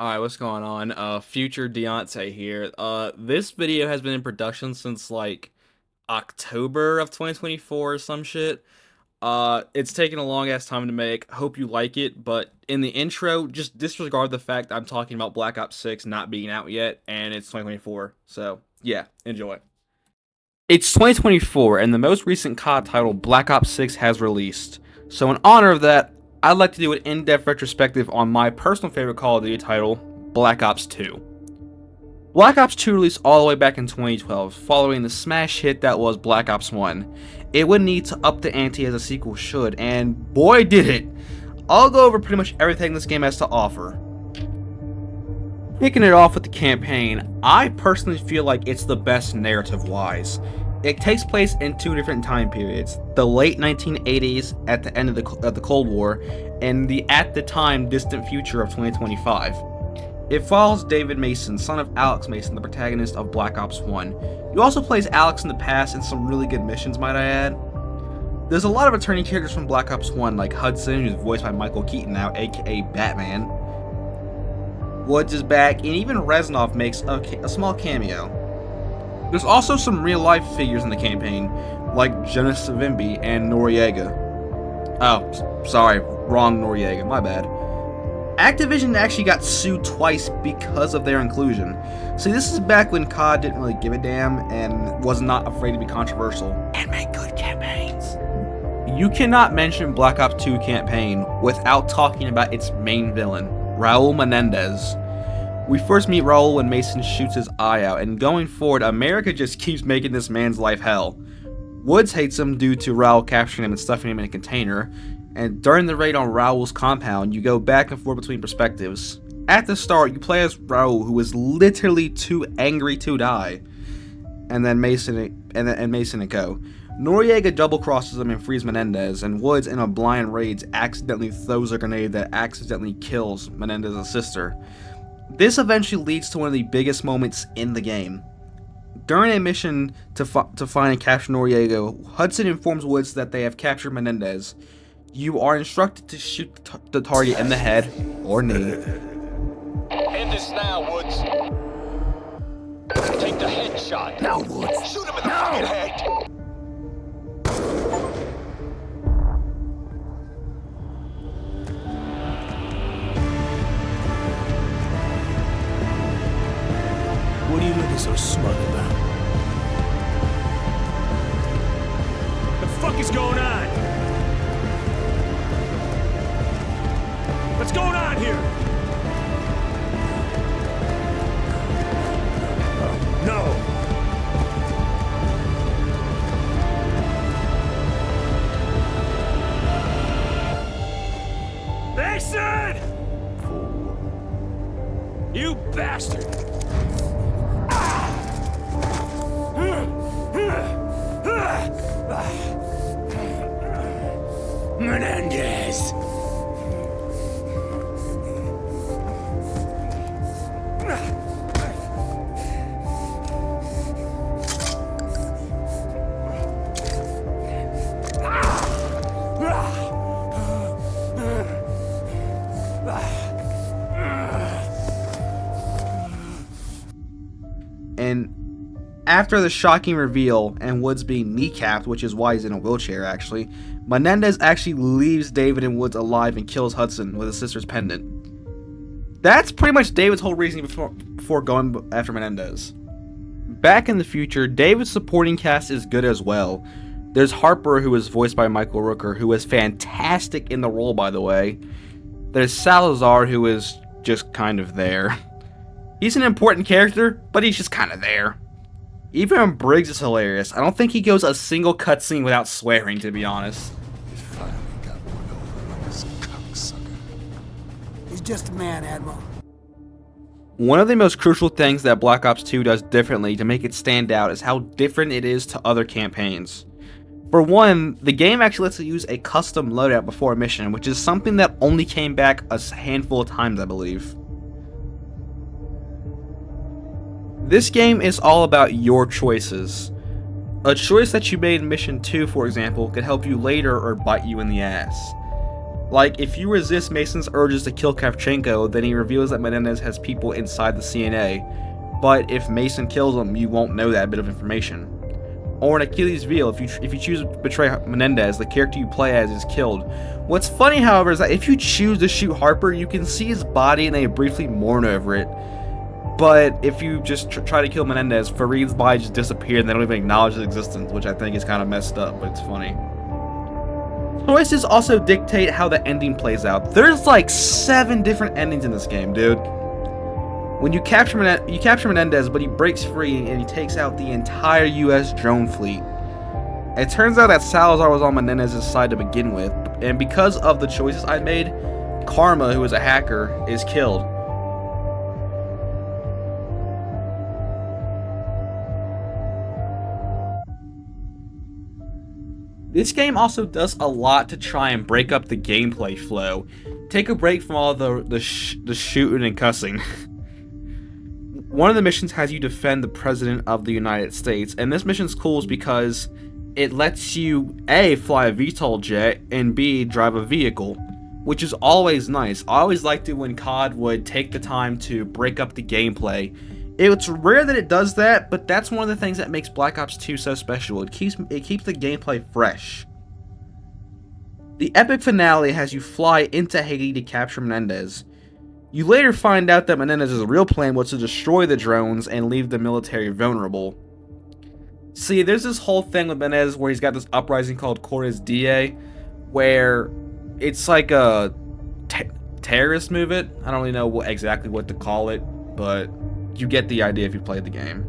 Alright, what's going on? Future Deontay here. This video has been in production since like October of 2024 or some shit. It's taken a long ass time to make. Hope you like it, but in the intro, just disregard the fact I'm talking about Black Ops 6 not being out yet, and it's 2024. So, yeah, enjoy. It's 2024, and the most recent CoD title, Black Ops 6, has released. So in honor of that, I'd like to do an in-depth retrospective on my personal favorite Call of Duty title, Black Ops II. Black Ops 2 released all the way back in 2012, following the smash hit that was Black Ops 1. It would need to up the ante as a sequel should, and boy did it! I'll go over pretty much everything this game has to offer. Kicking it off with the campaign, I personally feel like it's the best narrative-wise. It takes place in two different time periods, the late 1980s at the end of the Cold War, and the at the time distant future of 2025. It follows David Mason, son of Alex Mason, the protagonist of Black Ops 1. You also plays Alex in the past in some really good missions, might I add. There's a lot of returning characters from Black Ops 1, like Hudson, who's voiced by Michael Keaton now, aka Batman. Woods is back, and even Reznov makes a small cameo. There's also some real-life figures in the campaign, like Jonas Savimbi and Noriega. Oh, sorry, wrong Noriega, my bad. Activision actually got sued twice because of their inclusion. See, this is back when CoD didn't really give a damn and was not afraid to be controversial and make good campaigns. You cannot mention Black Ops 2 campaign without talking about its main villain, Raul Menendez. We first meet Raul when Mason shoots his eye out, and going forward, America just keeps making this man's life hell. Woods hates him due to Raul capturing him and stuffing him in a container, and during the raid on Raul's compound, you go back and forth between perspectives. At the start, you play as Raul, who is literally too angry to die, and then Mason and Co. Noriega double crosses him and frees Menendez, and Woods, in a blind rage, accidentally throws a grenade that accidentally kills Menendez's sister. This eventually leads to one of the biggest moments in the game. During a mission to find and capture Noriega, Hudson informs Woods that they have captured Menendez. You are instructed to shoot the target in the head or knee. End this now, Woods. Take the headshot. No, Woods. Shoot him in the fucking head. What are you looking so smug about? The fuck is going on? What's going on here? No. Mason! Fool. You bastard! Menendez! And after the shocking reveal and Woods being kneecapped, which is why he's in a wheelchair actually, Menendez actually leaves David and Woods alive and kills Hudson with his sister's pendant. That's pretty much David's whole reasoning before going after Menendez. Back in the future, David's supporting cast is good as well. There's Harper, who is voiced by Michael Rooker, who is fantastic in the role, by the way. There's Salazar, who is just kind of there. He's an important character, but he's just kind of there. Even Briggs is hilarious. I don't think he goes a single cutscene without swearing, to be honest. We finally got one over on this cocksucker. He's just a man, Admiral. One of the most crucial things that Black Ops 2 does differently to make it stand out is how different it is to other campaigns. For one, the game actually lets you use a custom loadout before a mission, which is something that only came back a handful of times, I believe. This game is all about your choices. A choice that you made in Mission 2, for example, could help you later or bite you in the ass. Like, if you resist Mason's urges to kill Kravchenko, then he reveals that Menendez has people inside the CNA. But if Mason kills him, you won't know that bit of information. Or in Achilles' Veil, if you choose to betray Menendez, the character you play as is killed. What's funny, however, is that if you choose to shoot Harper, you can see his body and they briefly mourn over it. But if you just try to kill Menendez, Farid's body just disappeared and they don't even acknowledge his existence, which I think is kind of messed up, but it's funny. Choices also dictate how the ending plays out. There's like 7 different endings in this game, dude. When you capture Menendez, but he breaks free and he takes out the entire U.S. drone fleet. It turns out that Salazar was on Menendez's side to begin with, and because of the choices I made, Karma, who is a hacker, is killed. This game also does a lot to try and break up the gameplay flow. Take a break from all the shooting and cussing. One of the missions has you defend the President of the United States, and this mission's cool because it lets you A, fly a VTOL jet, and B, drive a vehicle, which is always nice. I always liked it when CoD would take the time to break up the gameplay. It's rare that it does that, but that's one of the things that makes Black Ops 2 so special. It keeps the gameplay fresh. The epic finale has you fly into Haiti to capture Menendez. You later find out that Menendez's real plan was to destroy the drones and leave the military vulnerable. See, there's this whole thing with Menendez where he's got this uprising called Cortes DA, where it's like a terrorist movement. I don't really know exactly what to call it, but you get the idea if you played the game.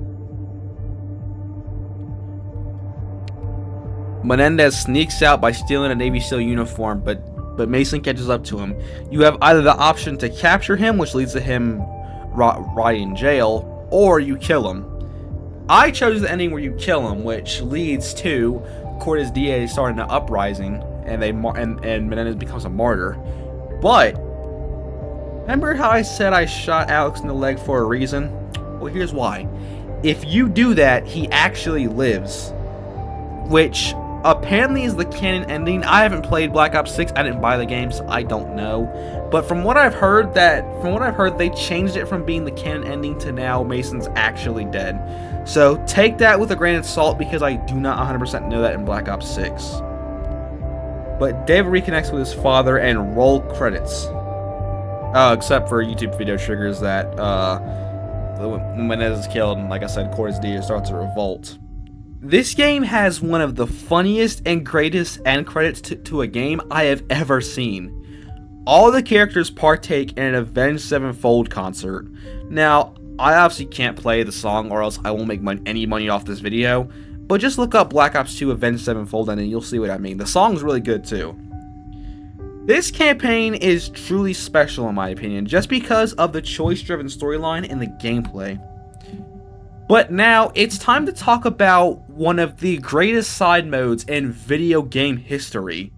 Menendez sneaks out by stealing a Navy SEAL uniform, but Mason catches up to him. You have either the option to capture him, which leads to him rotting in jail, or you kill him. I chose the ending where you kill him, which leads to Cortes DA starting an uprising, and Menendez becomes a martyr. But remember how I said I shot Alex in the leg for a reason? Well, here's why. If you do that, he actually lives, which apparently is the canon ending. I haven't played Black Ops 6. I didn't buy the game, so I don't know. But from what I've heard, they changed it from being the canon ending to now Mason's actually dead. So take that with a grain of salt because I do not 100% know that in Black Ops 6. But David reconnects with his father and roll credits. Except for YouTube video triggers that when Menendez is killed, and like I said, Cortes DA starts a revolt. This game has one of the funniest and greatest end credits to a game I have ever seen. All the characters partake in an Avenged Sevenfold concert. Now, I obviously can't play the song or else I won't make any money off this video, but just look up Black Ops 2 Avenged Sevenfold and you'll see what I mean. The song's really good too. This campaign is truly special in my opinion, just because of the choice-driven storyline and the gameplay. But now, it's time to talk about one of the greatest side modes in video game history.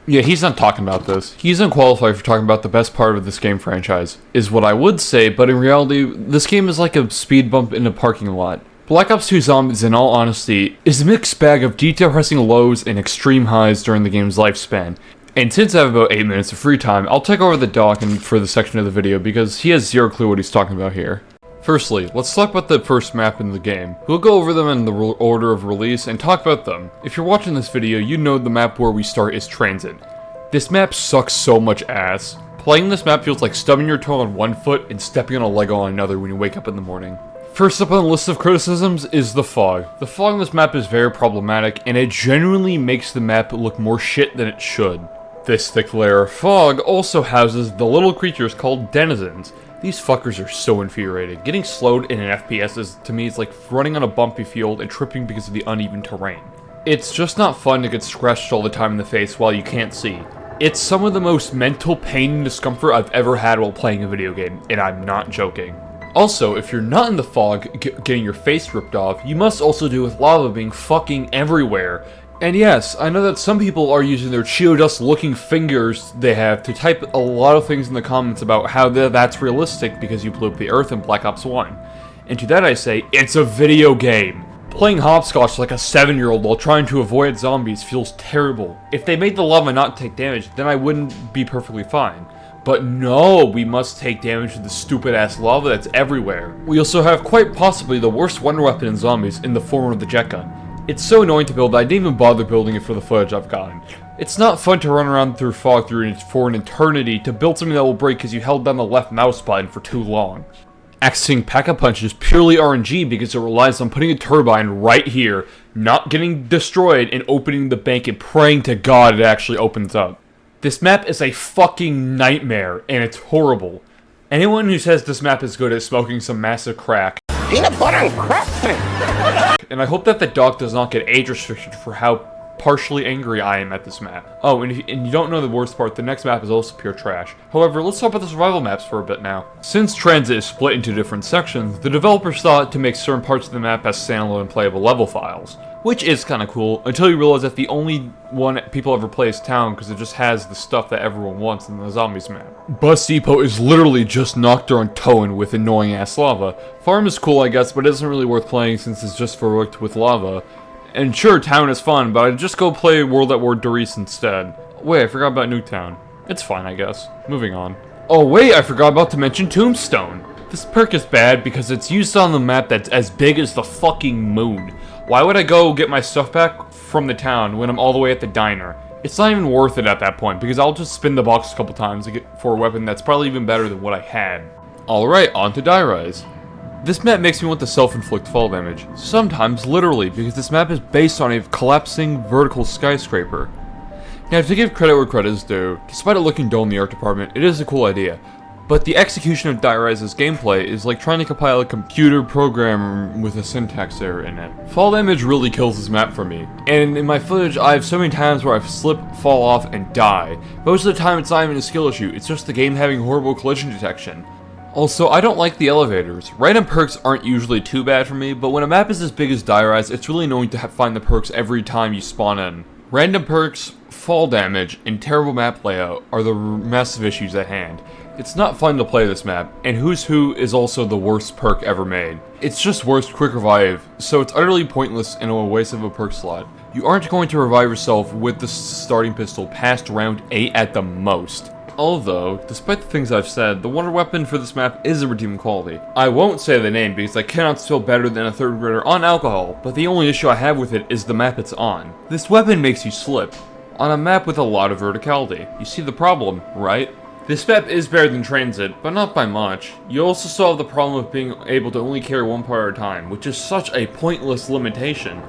Yeah, he's not talking about this. He's unqualified for talking about the best part of this game franchise, is what I would say, but in reality, this game is like a speed bump in a parking lot. Black Ops 2 Zombies, in all honesty, is a mixed bag of detail-pressing lows and extreme highs during the game's lifespan. And since I have about 8 minutes of free time, I'll take over the doc for the section of the video because he has zero clue what he's talking about here. Firstly, let's talk about the first map in the game. We'll go over them in the order of release and talk about them. If you're watching this video, you know the map where we start is Transit. This map sucks so much ass. Playing this map feels like stubbing your toe on one foot and stepping on a Lego on another when you wake up in the morning. First up on the list of criticisms is the fog. The fog on this map is very problematic, and it genuinely makes the map look more shit than it should. This thick layer of fog also houses the little creatures called denizens. These fuckers are so infuriating. Getting slowed in an FPS to me is like running on a bumpy field and tripping because of the uneven terrain. It's just not fun to get scratched all the time in the face while you can't see. It's some of the most mental pain and discomfort I've ever had while playing a video game, and I'm not joking. Also, if you're not in the fog getting your face ripped off, you must also deal with lava being fucking everywhere. And yes, I know that some people are using their Cheeto looking fingers they have to type a lot of things in the comments about how that's realistic because you blew up the earth in Black Ops 1. And to that I say, it's a video game. Playing hopscotch like a 7-year-old while trying to avoid zombies feels terrible. If they made the lava not take damage, then I wouldn't be perfectly fine. But no, we must take damage to the stupid ass lava that's everywhere. We also have quite possibly the worst wonder weapon in zombies in the form of the jet gun. It's so annoying to build that I didn't even bother building it for the footage I've gotten. It's not fun to run around through fog for an eternity to build something that will break because you held down the left mouse button for too long. Accessing Pack-a-Punch is purely RNG because it relies on putting a turbine right here, not getting destroyed, and opening the bank and praying to God it actually opens up. This map is a fucking nightmare, and it's horrible. Anyone who says this map is good is smoking some massive crack. Peanut butter and crap. And I hope that the dog does not get age restricted for how partially angry I am at this map. Oh, and you don't know the worst part, the next map is also pure trash. However, let's talk about the survival maps for a bit now. Since Transit is split into different sections, the developers thought to make certain parts of the map as standalone playable level files. Which is kinda cool, until you realize that the only one people ever play is Town because it just has the stuff that everyone wants in the Zombies map. Bus Depot is literally just Nocturne on Toan with annoying ass lava. Farm is cool I guess, but it isn't really worth playing since it's just worked with lava. And sure, Town is fun, but I'd just go play World at War Doris instead. Wait, I forgot about Nuketown. It's fine, I guess. Moving on. Oh wait, I forgot about to mention Tombstone. This perk is bad because it's used on the map that's as big as the fucking moon. Why would I go get my stuff back from the town when I'm all the way at the diner? It's not even worth it at that point because I'll just spin the box a couple times to get for a weapon that's probably even better than what I had. Alright, on to Die Rise. This map makes me want to self-inflict fall damage. Sometimes literally, because this map is based on a collapsing vertical skyscraper. Now to give credit where credit is due, despite it looking dull in the art department, it is a cool idea. But the execution of Die Rise's gameplay is like trying to compile a computer program with a syntax error in it. Fall damage really kills this map for me, and in my footage I have so many times where I've slip, fall off, and die. Most of the time it's not even a skill issue, it's just the game having horrible collision detection. Also, I don't like the elevators. Random perks aren't usually too bad for me, but when a map is as big as Die Rise, it's really annoying to find the perks every time you spawn in. Random perks, fall damage, and terrible map layout are the massive issues at hand. It's not fun to play this map, and Who's Who is also the worst perk ever made. It's just worst quick revive, so it's utterly pointless and a waste of a perk slot. You aren't going to revive yourself with the starting pistol past round 8 at the most. Although, despite the things I've said, the wonder weapon for this map is a redeeming quality. I won't say the name because I cannot spell better than a third grader on alcohol, but the only issue I have with it is the map it's on. This weapon makes you slip, on a map with a lot of verticality. You see the problem, right? This map is better than Transit, but not by much. You also still have the problem of being able to only carry one part at a time, which is such a pointless limitation.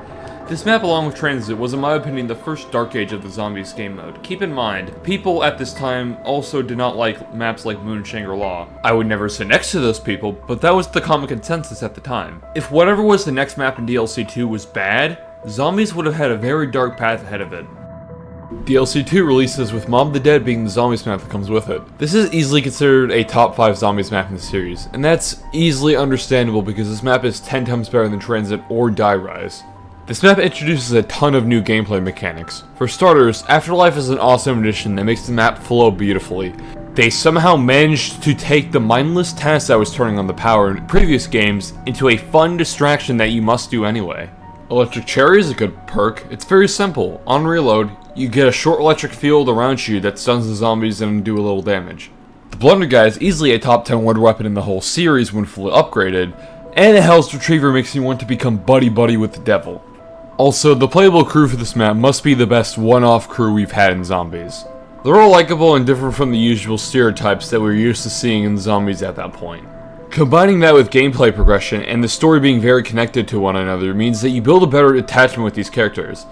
This map, along with Transit, was in my opinion the first dark age of the Zombies game mode. Keep in mind, people at this time also did not like maps like Moon and Shangri-La. I would never sit next to those people, but that was the common consensus at the time. If whatever was the next map in DLC 2 was bad, Zombies would have had a very dark path ahead of it. DLC 2 releases with Mob of the Dead being the Zombies map that comes with it. This is easily considered a top 5 Zombies map in the series, and that's easily understandable because this map is 10 times better than Transit or Die Rise. This map introduces a ton of new gameplay mechanics. For starters, Afterlife is an awesome addition that makes the map flow beautifully. They somehow managed to take the mindless task that was turning on the power in previous games into a fun distraction that you must do anyway. Electric Cherry is a good perk. It's very simple. On reload, you get a short electric field around you that stuns the zombies and do a little damage. The Blunder Guy is easily a top 10 wonder weapon in the whole series when fully upgraded, and the Hell's Retriever makes you want to become buddy-buddy with the devil. Also, the playable crew for this map must be the best one-off crew we've had in Zombies. They're all likable and different from the usual stereotypes that we're used to seeing in Zombies at that point. Combining that with gameplay progression and the story being very connected to one another means that you build a better attachment with these characters.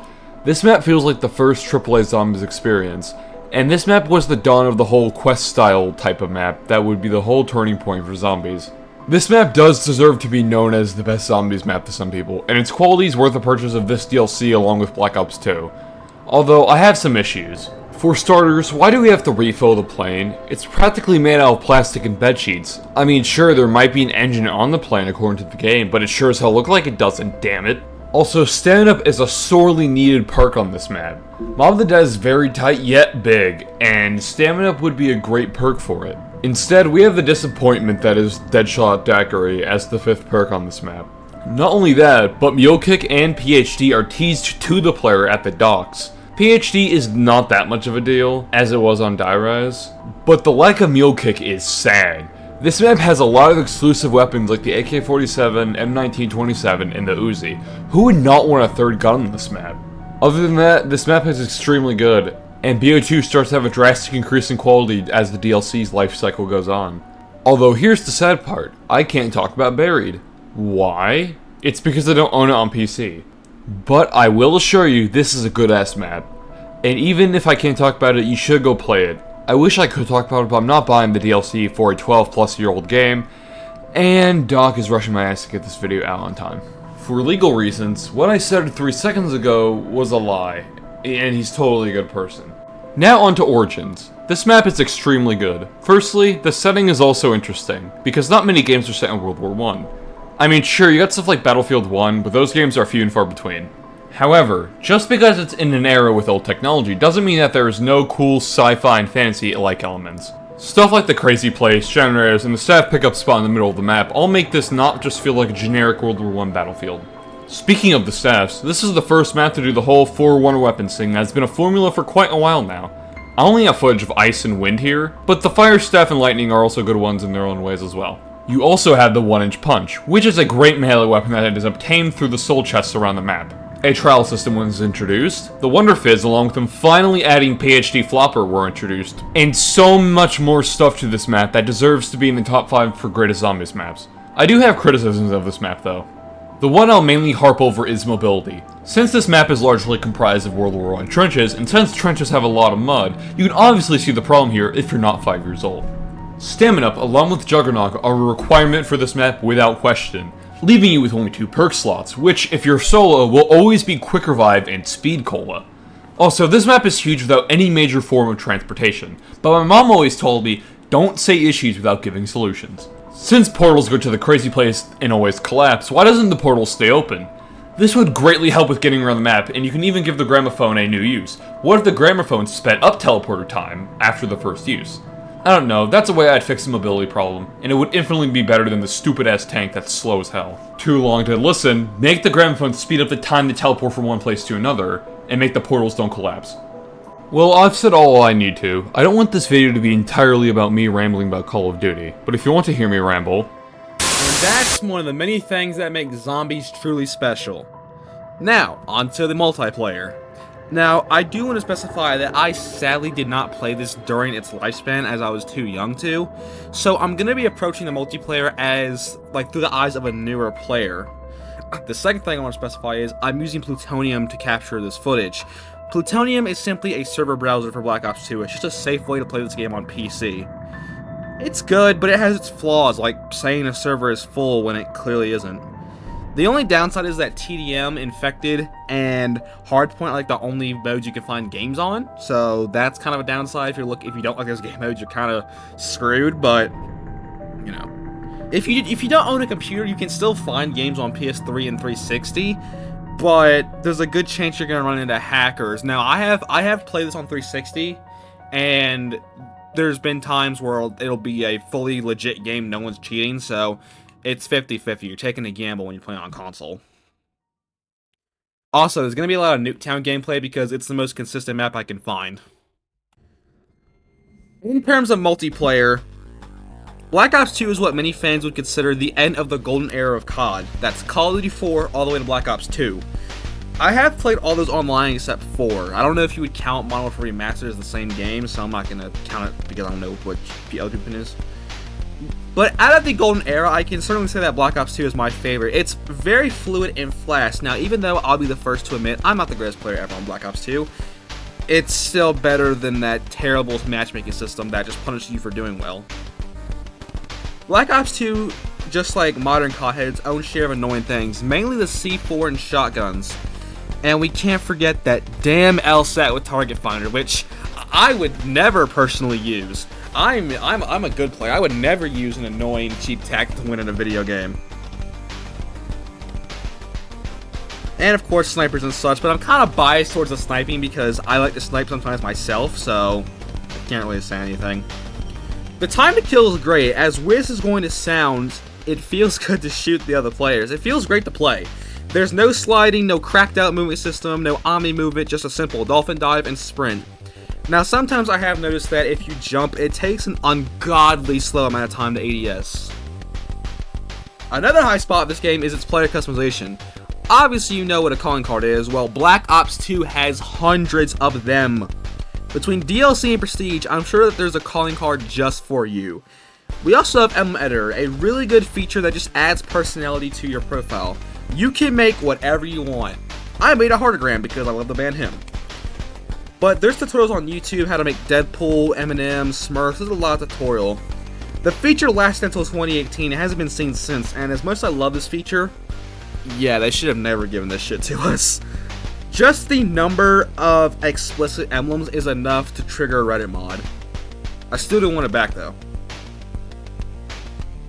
This map feels like the first AAA Zombies experience, and this map was the dawn of the whole quest-style type of map that would be the whole turning point for Zombies. This map does deserve to be known as the best Zombies map to some people, and its quality is worth the purchase of this DLC along with Black Ops II. Although, I have some issues. For starters, why do we have to refill the plane? It's practically made out of plastic and bedsheets. I mean, sure, there might be an engine on the plane according to the game, but it sure as hell looks like it doesn't, damn it. Also, stand-up is a sorely needed perk on this map. Mob of the Dead is very tight yet big, and stamina up would be a great perk for it. Instead, we have the disappointment that is Deadshot Daiquiri as the 5th perk on this map. Not only that, but Mule Kick and PhD are teased to the player at the docks. PhD is not that much of a deal, as it was on Die Rise, but the lack of Mule Kick is sad. This map has a lot of exclusive weapons like the AK-47, M1927, and the Uzi. Who would not want a third gun on this map? Other than that, this map is extremely good, and BO2 starts to have a drastic increase in quality as the DLC's life cycle goes on. Although here's the sad part, I can't talk about Buried. Why? It's because I don't own it on PC. But I will assure you, this is a good ass map. And even if I can't talk about it, you should go play it. I wish I could talk about it, but I'm not buying the DLC for a 12-plus-year-old game. And Doc is rushing my ass to get this video out on time. For legal reasons, what I said 3 seconds ago was a lie. And he's totally a good person. Now on to Origins. This map is extremely good. Firstly, the setting is also interesting, because not many games are set in World War I. I mean, sure, you got stuff like Battlefield 1, but those games are few and far between. However, just because it's in an era with old technology doesn't mean that there is no cool sci-fi and fantasy-like elements. Stuff like the crazy place, generators, and the staff pickup spot in the middle of the map all make this not just feel like a generic World War I battlefield. Speaking of the staffs, this is the first map to do the whole 4 wonder weapons thing that's been a formula for quite a while now. I only have footage of ice and wind here, but the fire, staff, and lightning are also good ones in their own ways as well. You also have the 1-inch punch, which is a great melee weapon that is obtained through the soul chests around the map. A trial system was introduced, the Wonder Fizz along with them finally adding PhD Flopper were introduced, and so much more stuff to this map that deserves to be in the top 5 for greatest zombies maps. I do have criticisms of this map though. The one I'll mainly harp over is mobility. Since this map is largely comprised of World War I trenches, and since trenches have a lot of mud, you can obviously see the problem here if you're not 5 years old. Stamina Up along with Juggernaut are a requirement for this map without question, leaving you with only 2 perk slots, which if you're solo will always be Quick Revive and Speed Cola. Also, this map is huge without any major form of transportation, but my mom always told me, don't say issues without giving solutions. Since portals go to the crazy place and always collapse, why doesn't the portal stay open? This would greatly help with getting around the map, and you can even give the gramophone a new use. What if the gramophone sped up teleporter time after the first use? I don't know, that's a way I'd fix the mobility problem, and it would infinitely be better than the stupid ass tank that's slow as hell. Too long to listen, make the gramophone speed up the time to teleport from one place to another, and make the portals don't collapse. Well, I've said all I need to. I don't want this video to be entirely about me rambling about Call of Duty, but if you want to hear me ramble... And that's one of the many things that make zombies truly special. Now, onto the multiplayer. Now, I do want to specify that I sadly did not play this during its lifespan as I was too young to, so I'm going to be approaching the multiplayer as, like, through the eyes of a newer player. The second thing I want to specify is I'm using Plutonium to capture this footage. Plutonium is simply a server browser for Black Ops 2, it's just a safe way to play this game on PC. It's good, but it has its flaws, like saying a server is full when it clearly isn't. The only downside is that TDM, Infected, and Hardpoint are like the only modes you can find games on. So that's kind of a downside. If you don't like those game modes, you're kind of screwed. But you know, if you don't own a computer, you can still find games on PS3 and 360. But there's a good chance you're gonna run into hackers. Now I have played this on 360, and there's been times where it'll be a fully legit game, no one's cheating. So it's 50-50. You're taking a gamble when you're playing on console. Also, there's going to be a lot of Nuketown gameplay because it's the most consistent map I can find. In terms of multiplayer, Black Ops 2 is what many fans would consider the end of the golden era of CoD. That's Call of Duty 4 all the way to Black Ops 2. I have played all those online except 4. I don't know if you would count Modern Warfare Remastered as the same game, so I'm not going to count it because I don't know what other people is. But out of the golden era, I can certainly say that Black Ops 2 is my favorite. It's very fluid and fast. Now, even though I'll be the first to admit I'm not the greatest player ever on Black Ops 2, it's still better than that terrible matchmaking system that just punishes you for doing well. Black Ops 2, just like modern CoD, had its own share of annoying things, mainly the C4 and shotguns. And we can't forget that damn LSAT with Target Finder, which I would never personally use. I'm a good player. I would never use an annoying cheap tactic to win in a video game. And of course snipers and such, but I'm kind of biased towards the sniping because I like to snipe sometimes myself, so I can't really say anything. The time to kill is great. As weird as it's going to sound, it feels good to shoot the other players. It feels great to play. There's no sliding, no cracked out movement system, no omni movement, just a simple dolphin dive and sprint. Now sometimes I have noticed that if you jump, it takes an ungodly slow amount of time to ADS. Another high spot of this game is its player customization. Obviously you know what a calling card is. Well, Black Ops 2 has hundreds of them. Between DLC and Prestige, I'm sure that there's a calling card just for you. We also have Emblem Editor, a really good feature that just adds personality to your profile. You can make whatever you want. I made a heartagram because I love the band Him. But there's tutorials on YouTube how to make Deadpool, Eminem, Smurfs. There's a lot of tutorial. The feature lasted until 2018. It hasn't been seen since, and as much as I love this feature, yeah, they should have never given this shit to us. Just the number of explicit emblems is enough to trigger a Reddit mod. I still don't want it back though.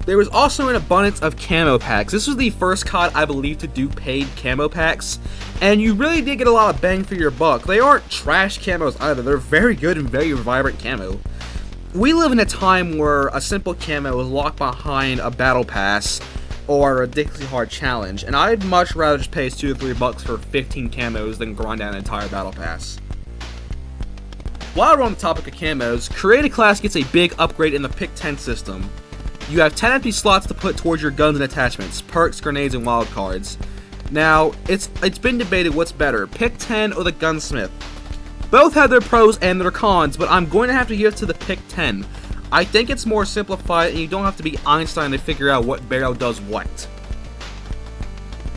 There was also an abundance of camo packs. This was the first COD, I believe, to do paid camo packs, and you really did get a lot of bang for your buck. They aren't trash camos either. They're very good and very vibrant camo. We live in a time where a simple camo is locked behind a battle pass or a ridiculously hard challenge, and I'd much rather just pay $2 to $3 for 15 camos than grind down an entire battle pass. While we're on the topic of camos, Create a Class gets a big upgrade in the Pick 10 system. You have 10 empty slots to put towards your guns and attachments, perks, grenades, and wildcards. Now, it's been debated what's better, Pick 10 or the Gunsmith. Both have their pros and their cons, but I'm going to have to give it to the Pick 10. I think it's more simplified and you don't have to be Einstein to figure out what barrel does what.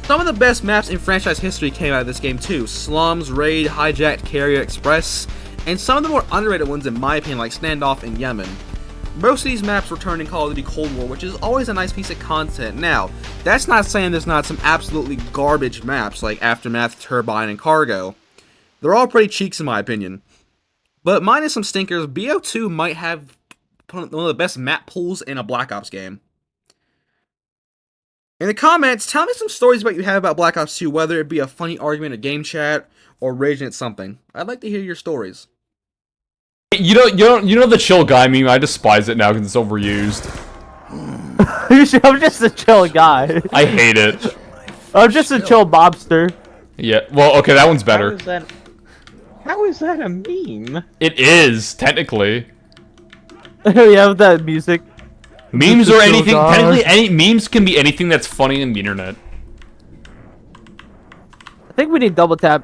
Some of the best maps in franchise history came out of this game too. Slums, Raid, Hijacked, Carrier, Express, and some of the more underrated ones in my opinion like Standoff and Yemen. Most of these maps returned in Call of Duty Cold War, which is always a nice piece of content. Now, that's not saying there's not some absolutely garbage maps like Aftermath, Turbine, and Cargo. They're all pretty cheeks in my opinion. But minus some stinkers, BO2 might have one of the best map pools in a Black Ops game. In the comments, tell me some stories about you have about Black Ops 2, whether it be a funny argument, a game chat, or raging at something. I'd like to hear your stories. You know the chill guy meme? I despise it now because it's overused. I'm just a chill guy. I hate it. I'm just a chill mobster. Yeah, well, okay, that one's better. How is that a meme? It is, technically. You have that music. Memes or anything, technically, memes can be anything that's funny on the internet. I think we need double tap.